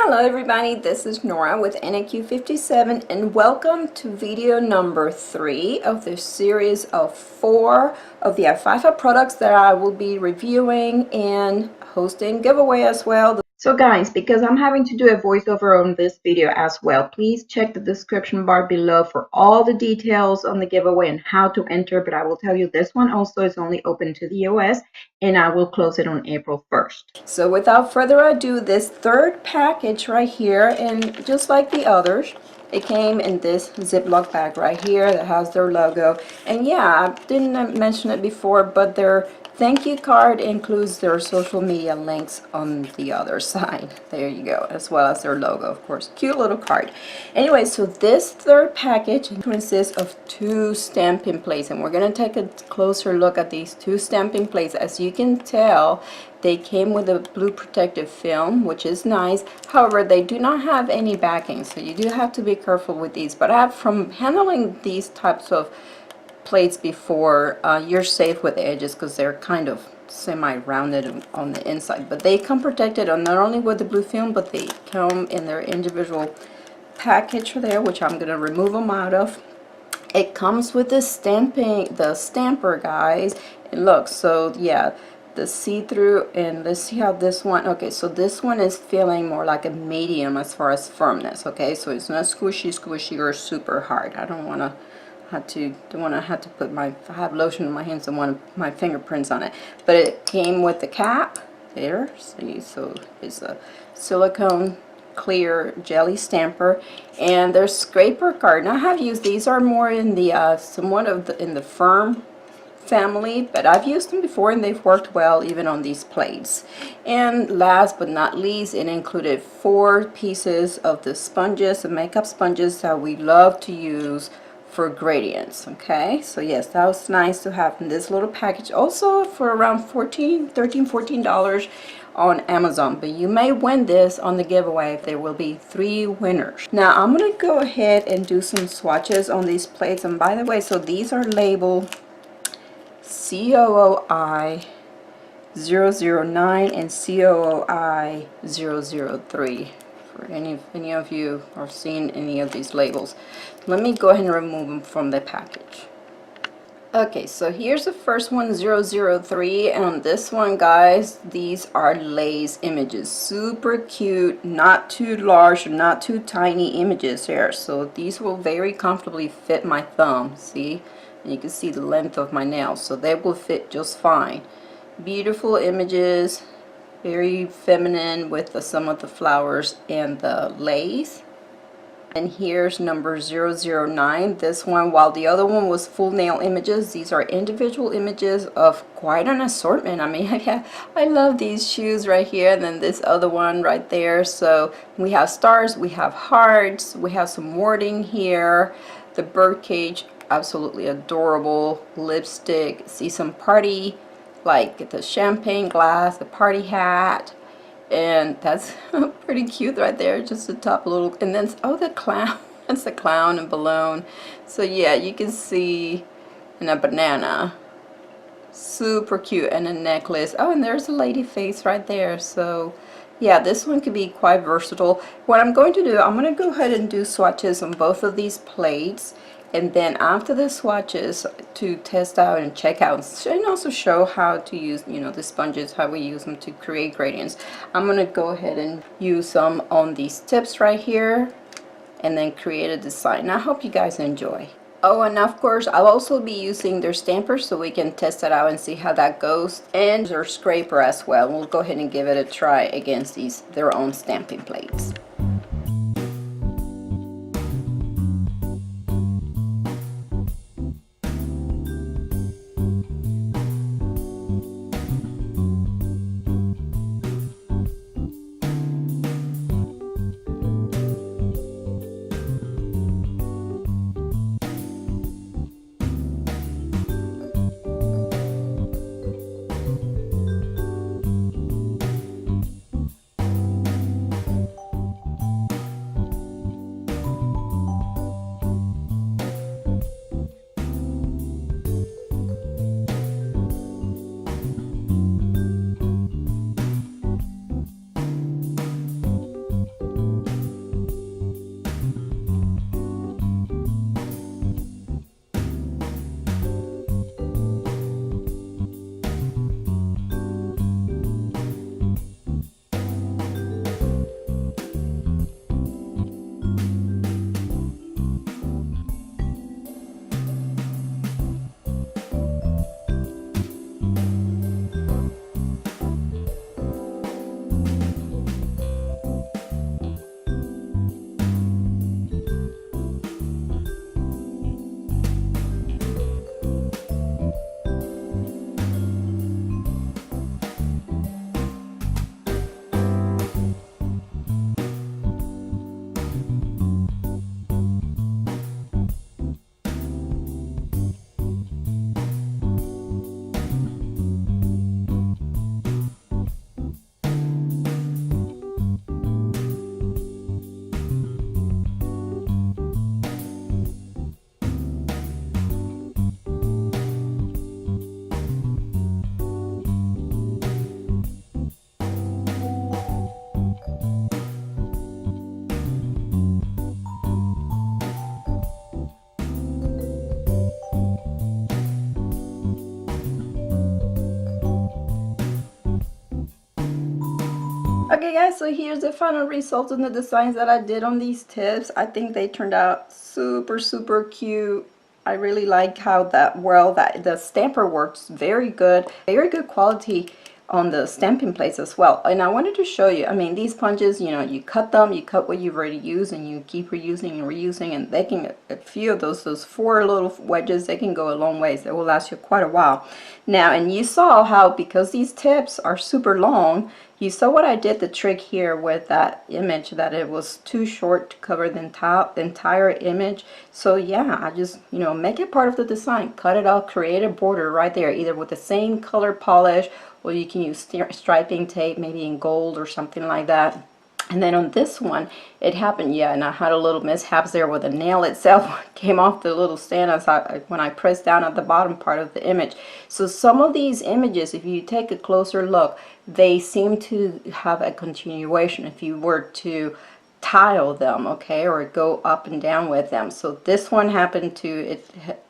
Hello everybody, this is Nora with NAQ57 and welcome to video number 3 of the series of 4 of the Aifaifa products that I will be reviewing and hosting giveaway as well. So guys, because I'm having to do a voiceover on this video as well, please check the description bar below for all the details on the giveaway and how to enter. But I will tell you this one also is only open to the US and I will close it on April 1st. So without further ado, this third package right here, and just like the others, it came in this Ziploc bag right here that has their logo. And yeah, I didn't mention it before, but their thank you card includes their social media links on the other side. There you go, as well as their logo, of course. Cute little card. Anyway, so this third package consists of 2 stamping plates, and we're going to take a closer look at these 2 stamping plates. As you can tell, they came with a blue protective film, which is nice. However, they do not have any backing, so you do have to be careful with these. But I have, from handling these types of plates before, you're safe with the edges because they're kind of semi-rounded on the inside. But they come protected on not only with the blue film, but they come in their individual package there, which I'm going to remove them out of. It comes with the stamper, guys. And look, so yeah, the see-through, and let's see how this one, okay, so this one is feeling more like a medium as far as firmness. Okay, so it's not squishy or super hard. I don't want to have to put my, if I have lotion in my hands, I want my fingerprints on it. But it came with the cap there, see, so it's a silicone clear jelly stamper, and there's scraper card. Now I have used these, are more in the somewhat of the in the firm family, but I've used them before and they've worked well even on these plates. And last but not least, it included 4 pieces of the sponges, the makeup sponges that we love to use for gradients. Okay, so yes, that was nice to have in this little package, also for around $14 on Amazon. But you may win this on the giveaway if there will be 3 winners. Now I'm going to go ahead and do some swatches on these plates. And by the way, so these are labeled xoxo 009 and xoxo 003. For any of you have seen any of these labels. Let me go ahead and remove them from the package. Okay, so here's the first one, 003, and on this one, guys, these are lace images. Super cute, not too large or not too tiny images here. So these will very comfortably fit my thumb, see? And you can see the length of my nails, so they will fit just fine. Beautiful images, very feminine with some of the flowers and the lace. And here's number 009. This one, while the other one was full nail images, these are individual images of quite an assortment. I mean, I love these shoes right here, and then this other one right there. So we have stars, we have hearts, we have some wording here. The birdcage, absolutely adorable. Lipstick, see some party, like the champagne glass, the party hat, and that's pretty cute right there, just the top little, and then, oh, the clown, that's the clown and balloon. So yeah, you can see, and a banana, super cute, and a necklace. Oh, and there's a lady face right there. So yeah, this one could be quite versatile. What I'm going to do, I'm going to go ahead and do swatches on both of these plates, and then after the swatches, to test out and check out and also show how to use, you know, the sponges, how we use them to create gradients. I'm going to go ahead and use some on these tips right here and then create a design. I hope you guys enjoy. Oh, and of course I'll also be using their stampers so we can test it out and see how that goes, and their scraper as well. We'll go ahead and give it a try against their own stamping plates. Okay guys, so here's the final results and the designs that I did on these tips. I think they turned out super cute. I really like how that the stamper works very good quality on the stamping plates as well. And I wanted to show you, I mean, these punches, you know, you cut them, you cut what you've already used, and you keep reusing and reusing, and they can, a few of those 4 little wedges, they can go a long ways. They will last you quite a while. Now, and you saw how, because these tips are super long, you saw what I did, the trick here with that image, that it was too short to cover the entire image. So yeah, I just, you know, make it part of the design, cut it out, create a border right there, either with the same color polish, or you can use striping tape, maybe in gold or something like that. And then on this one, it happened, yeah, and I had a little mishaps there where the nail itself came off the little stand when I pressed down at the bottom part of the image. So some of these images, if you take a closer look, they seem to have a continuation if you were to tile them, okay, or go up and down with them. So this one happened to,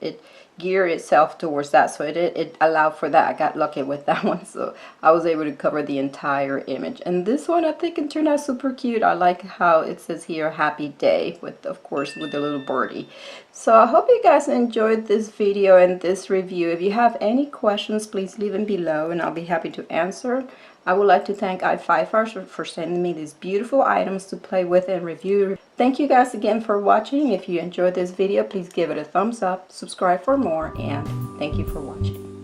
it gear itself towards that, so it allowed for that. I got lucky with that one, so I was able to cover the entire image. And this one, I think it turned out super cute. I like how it says here happy day, with, of course, with the little birdie. So I hope you guys enjoyed this video and this review. If you have any questions, please leave them below and I'll be happy to answer. I would like to thank Aifaifa for sending me these beautiful items to play with and review. Thank you guys again for watching. If you enjoyed this video, please give it a thumbs up, subscribe for more, and thank you for watching.